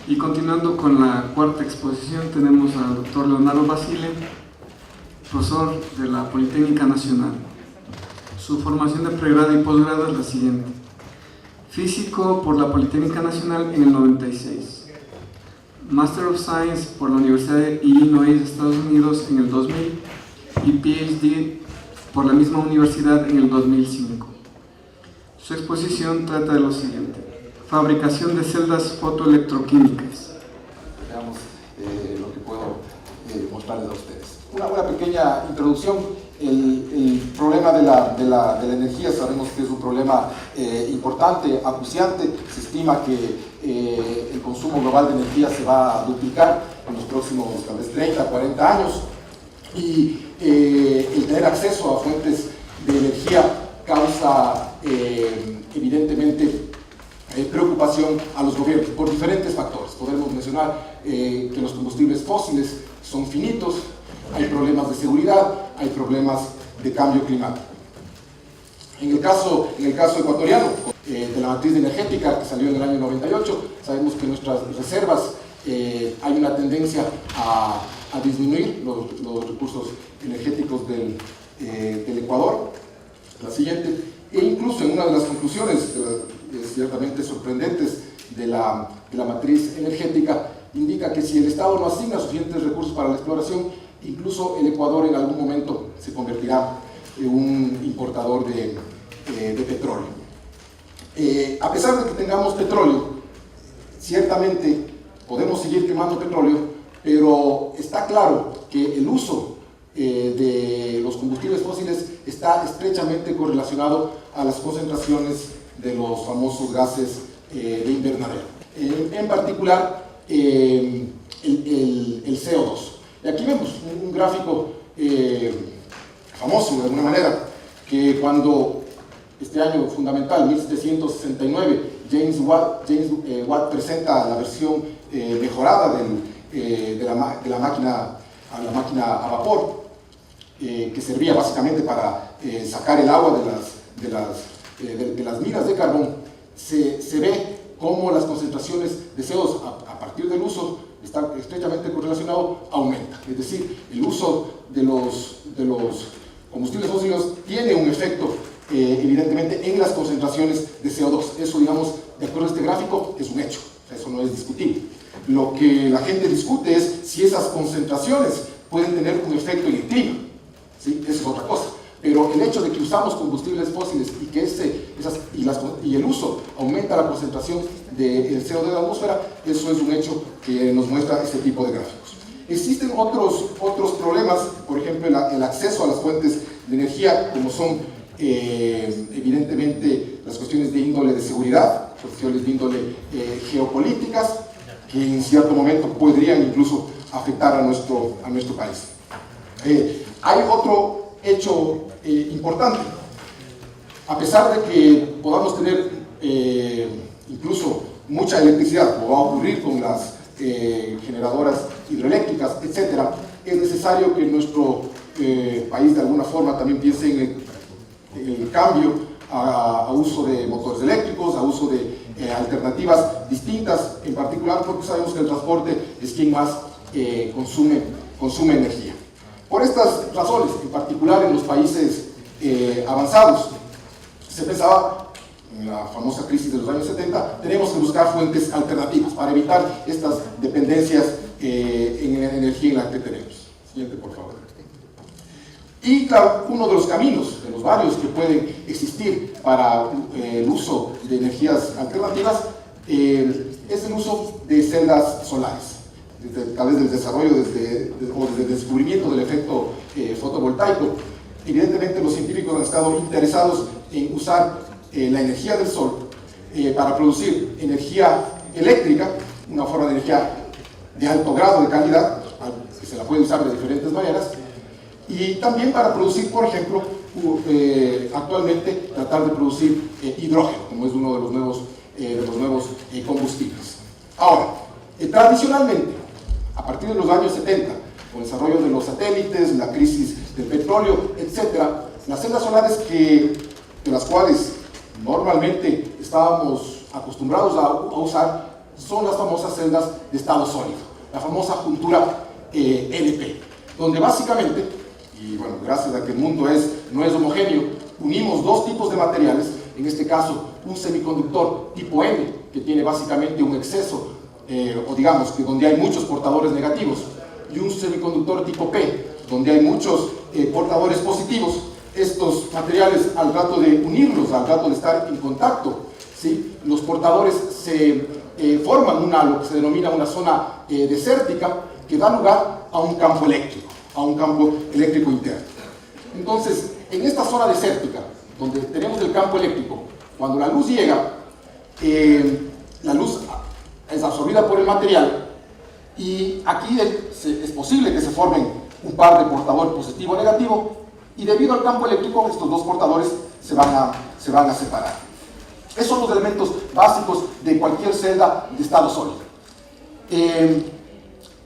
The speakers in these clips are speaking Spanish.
Y continuando con la cuarta exposición, tenemos al doctor Leonardo Basile, profesor de la Politécnica Nacional. Su formación de pregrado y posgrado es la siguiente: físico por la Politécnica Nacional en el 96, Master of Science por la Universidad de Illinois, Estados Unidos en el 2000 y PhD por la misma universidad en el 2005. Su exposición trata de lo siguiente: fabricación de celdas fotoelectroquímicas. Veamos lo que puedo mostrarles a ustedes. Una pequeña introducción. El problema de la energía sabemos que es un problema importante, acuciante. Se estima que el consumo global de energía se va a duplicar en los próximos tal vez 30, 40 años, y el tener acceso a fuentes de energía causa evidentemente preocupación a los gobiernos por diferentes factores. Podemos mencionar que los combustibles fósiles son finitos, hay problemas de seguridad, hay problemas de cambio climático. En el caso ecuatoriano, de la matriz energética que salió en el año 98, sabemos que nuestras reservas hay una tendencia a disminuir los recursos energéticos del Ecuador. La siguiente, e incluso en una de las conclusiones ciertamente sorprendentes de la matriz energética, indica que si el Estado no asigna suficientes recursos para la exploración, incluso el Ecuador en algún momento se convertirá en un importador de petróleo. A pesar de que tengamos petróleo, ciertamente podemos seguir quemando petróleo, pero está claro que el uso de los combustibles fósiles está estrechamente correlacionado a las concentraciones de los famosos gases de invernadero. En particular, el CO2. Y aquí vemos un gráfico famoso, de alguna manera, que cuando este año fundamental, 1769, James Watt presenta la versión mejorada de la máquina a vapor, que servía básicamente para sacar el agua de las minas de carbón, se ve cómo las concentraciones de CO2 a partir del uso está estrechamente correlacionado, aumenta. Es decir, el uso de los combustibles fósiles tiene un efecto evidentemente en las concentraciones de CO2. Eso, digamos, de acuerdo a este gráfico, es un hecho, eso no es discutible. Lo que la gente discute es si esas concentraciones pueden tener un efecto en el clima, ¿sí? Eso es otra cosa. Pero el hecho de que usamos combustibles fósiles y que y el uso aumenta la concentración del CO2 de la atmósfera, eso es un hecho que nos muestra este tipo de gráficos. Existen otros problemas, por ejemplo, el acceso a las fuentes de energía, como son evidentemente las cuestiones de índole de seguridad, cuestiones de índole geopolíticas, que en cierto momento podrían incluso afectar a nuestro país. Hay otro hecho importante. A pesar de que podamos tener incluso mucha electricidad, como va a ocurrir con las generadoras hidroeléctricas, etc., es necesario que nuestro país de alguna forma también piense en el cambio a uso de motores eléctricos, a uso de alternativas distintas, en particular porque sabemos que el transporte es quien más consume energía. Por estas razones, en particular en los países avanzados, se pensaba, en la famosa crisis de los años 70, tenemos que buscar fuentes alternativas para evitar estas dependencias en la energía en la que tenemos. Siguiente, por favor. Y claro, uno de los caminos, de los varios que pueden existir para el uso de energías alternativas, es el uso de celdas solares. Tal vez del desarrollo o desde el descubrimiento del efecto fotovoltaico. Evidentemente los científicos han estado interesados en usar la energía del sol para producir energía eléctrica, una forma de energía de alto grado de calidad, que se la puede usar de diferentes maneras, y también para producir, por ejemplo, actualmente tratar de producir hidrógeno, como es uno de los nuevos combustibles. Ahora, tradicionalmente, a partir de los años 70, con el desarrollo de los satélites, la crisis del petróleo, etc., las celdas solares de las cuales normalmente estábamos acostumbrados a usar son las famosas celdas de estado sólido, la famosa juntura NP, donde básicamente, y bueno, gracias a que el mundo no es homogéneo, unimos dos tipos de materiales, en este caso un semiconductor tipo N, que tiene básicamente un exceso, o digamos que donde hay muchos portadores negativos, y un semiconductor tipo P, donde hay muchos portadores positivos. Estos materiales, al rato de unirlos, al rato de estar en contacto, ¿sí?, los portadores se forman lo que se denomina una zona desértica, que da lugar a un campo eléctrico interno. Entonces, en esta zona desértica, donde tenemos el campo eléctrico, cuando la luz llega, la luz es absorbida por el material, y aquí es posible que se formen un par de portadores positivo o negativo, y debido al campo eléctrico, estos dos portadores se van a separar. Esos son los elementos básicos de cualquier celda de estado sólido.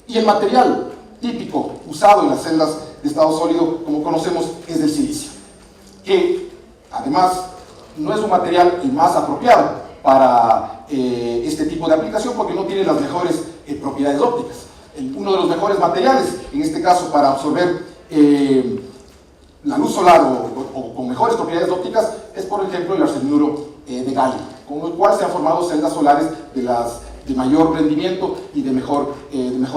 Y el material típico usado en las celdas de estado sólido, como conocemos, es del silicio, que además no es un material el más apropiado para este tipo de aplicación, porque no tiene las mejores propiedades ópticas. Uno de los mejores materiales, en este caso, para absorber la luz solar o con mejores propiedades ópticas, es por ejemplo el arsenuro de galio, con el cual se han formado celdas solares de mayor rendimiento y de mejor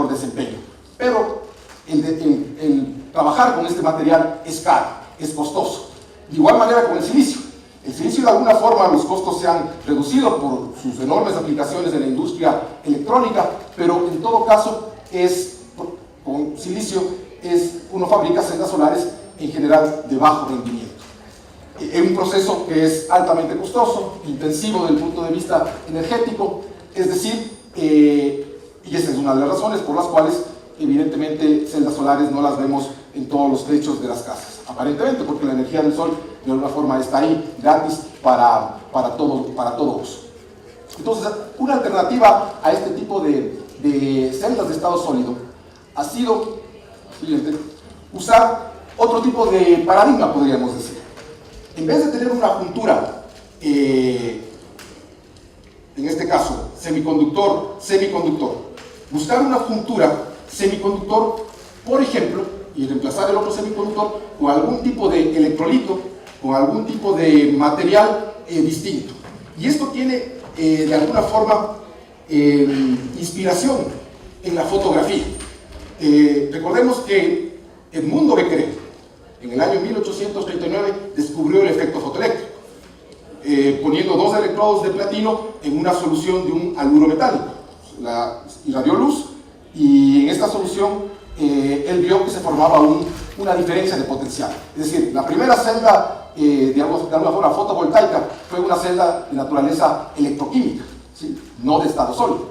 desempeño. Pero el trabajar con este material es caro, es costoso. De igual manera con el silicio. El silicio, de alguna forma, los costos se han reducido por sus enormes aplicaciones en la industria electrónica, pero en todo caso, con silicio uno fabrica celdas solares en general de bajo rendimiento. Es un proceso que es altamente costoso, intensivo desde el punto de vista energético, es decir, y esa es una de las razones por las cuales evidentemente celdas solares no las vemos en todos los techos de las casas, aparentemente, porque la energía del sol de alguna forma está ahí, gratis para todo uso. Entonces, una alternativa a este tipo de celdas de estado sólido ha sido usar otro tipo de paradigma, podríamos decir. En vez de tener una juntura, en este caso, semiconductor, buscar una juntura semiconductor, por ejemplo, y reemplazar el otro semiconductor con algún tipo de electrolito, con algún tipo de material distinto. Y esto tiene, de alguna forma, inspiración en la fotografía. Recordemos que Edmundo Becquerel, en el año 1839, descubrió el efecto fotoeléctrico, poniendo dos electrodos de platino en una solución de un haluro metálico. Irradió luz, y en esta solución él vio que se formaba una diferencia de potencial. Es decir, la primera celda, de alguna forma fotovoltaica, fue una celda de naturaleza electroquímica, ¿sí?, no de estado sólido.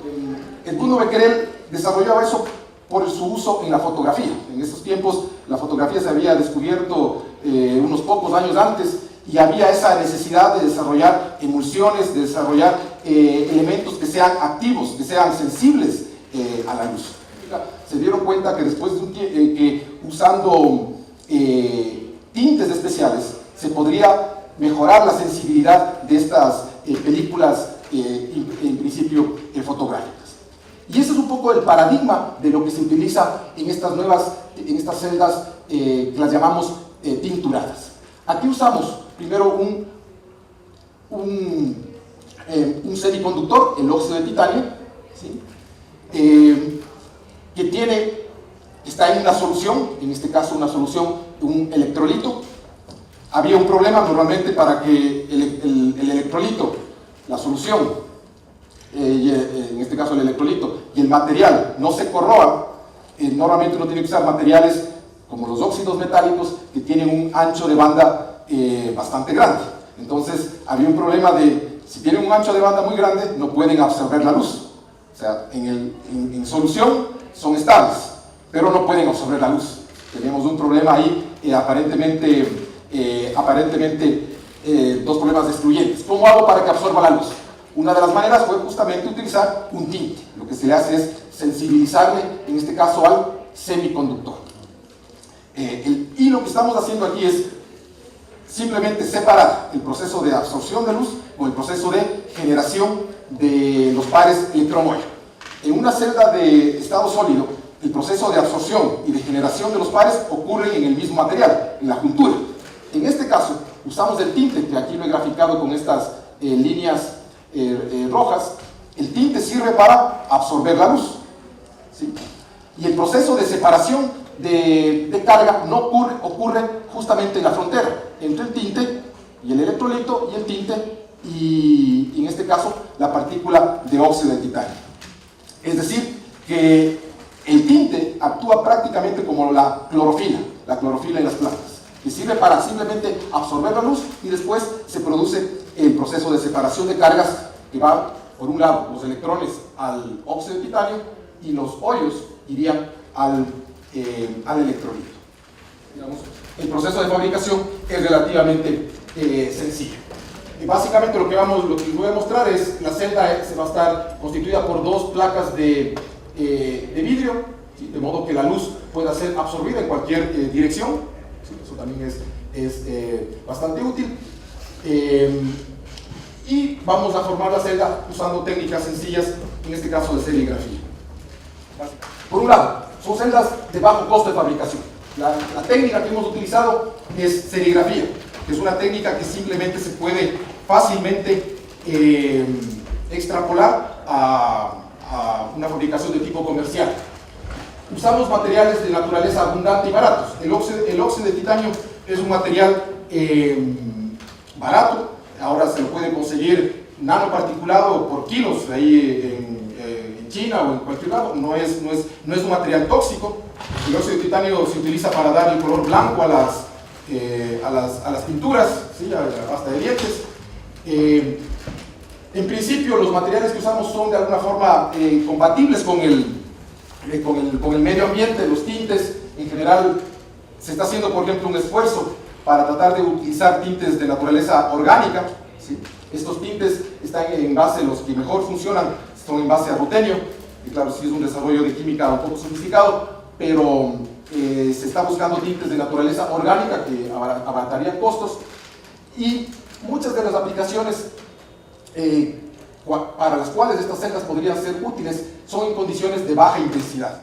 Edmundo Becquerel desarrollaba eso por su uso en la fotografía. En esos tiempos la fotografía se había descubierto unos pocos años antes, y había esa necesidad de desarrollar emulsiones, de desarrollar elementos que sean activos, que sean sensibles a la luz. Se dieron cuenta que después de que usando tintes especiales se podría mejorar la sensibilidad de estas películas en principio fotográficas. Y ese es un poco el paradigma de lo que se utiliza en estas celdas que las llamamos tinturadas. Aquí usamos primero un semiconductor, el óxido de titanio, ¿sí?, que está en una solución, en este caso una solución de un electrolito. Había un problema normalmente para que el electrolito, la solución, en este caso el electrolito, y el material no se corroan. Normalmente uno tiene que usar materiales como los óxidos metálicos, que tienen un ancho de banda bastante grande. Entonces había un problema de, si tienen un ancho de banda muy grande, no pueden absorber la luz. O sea, en solución son estables, pero no pueden absorber la luz. Tenemos un problema ahí, aparentemente dos problemas excluyentes. ¿Cómo hago para que absorba la luz? Una de las maneras fue justamente utilizar un tinte. Lo que se le hace es sensibilizarle, en este caso, al semiconductor. Y lo que estamos haciendo aquí es simplemente separar el proceso de absorción de luz con el proceso de generación de los pares electrón-hoyo. En una celda de estado sólido, el proceso de absorción y de generación de los pares ocurre en el mismo material, en la juntura. En este caso, usamos el tinte, que aquí lo he graficado con estas líneas rojas. El tinte sirve para absorber la luz, ¿sí? Y el proceso de separación de carga no ocurre justamente en la frontera entre el tinte y el electrolito y el tinte y en este caso la partícula de óxido de titanio. Es decir, que el tinte actúa prácticamente como la clorofila en las plantas, que sirve para simplemente absorber la luz y después se produce el proceso de separación de cargas que van, por un lado, los electrones al óxido de titanio y los hoyos irían al electrolito. Digamos, el proceso de fabricación es relativamente sencillo. Y básicamente lo que les voy a mostrar es la celda se va a estar constituida por dos placas de vidrio, ¿sí? De modo que la luz pueda ser absorbida en cualquier dirección, ¿sí? Eso también es bastante útil. Y vamos a formar la celda usando técnicas sencillas, en este caso de serigrafía. Por un lado, son celdas de bajo costo de fabricación. La técnica que hemos utilizado es serigrafía, que es una técnica que simplemente se puede fácilmente extrapolar a una fabricación de tipo comercial. Usamos materiales de naturaleza abundante y baratos. El óxido de titanio es un material barato, ahora se lo puede conseguir nanoparticulado por kilos ahí en China o en cualquier lado. No es un material tóxico. El óxido de titanio se utiliza para dar el color blanco a las pinturas, ¿sí? A la pasta de dientes. En principio los materiales que usamos son de alguna forma compatibles con el medio ambiente, los tintes. En general se está haciendo, por ejemplo, un esfuerzo para tratar de utilizar tintes de naturaleza orgánica, ¿sí? Estos tintes están en base, los que mejor funcionan son en base a rutenio, y claro, sí es un desarrollo de química un poco sofisticado, pero se está buscando tintes de naturaleza orgánica que abaratarían costos, y muchas de las aplicaciones para las cuales estas celdas podrían ser útiles son en condiciones de baja intensidad.